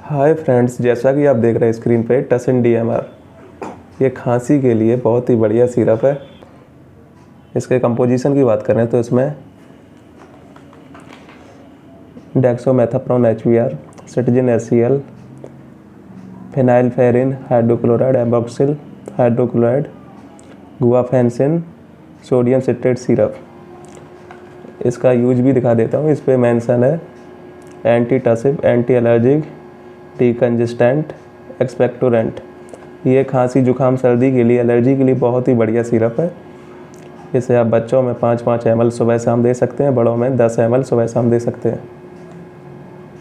Hi friends, जैसा कि आप देख रहे हैं स्क्रीन पे टसिन DMR। ये खांसी के लिए बहुत ही बढ़िया सिरप है। इसके कंपोजिशन की बात करें तो इसमें dexamethasone HBr, cetirizine HCl, phenylephrine hydrochloride, ambroxol hydrochloride, guaifenesin, sodium citrate syrup. इसका यूज भी दिखा देता हूँ। इस पर मेंशन है antitussive, anti allergic, decongestant, expectorant. ये खांसी जुकाम सर्दी के लिए, एलर्जी के लिए बहुत ही बढ़िया सिरप है। इसे आप बच्चों में 5-5 ml सुबह शाम दे सकते हैं, बड़ों में 10 ml सुबह शाम दे सकते हैं।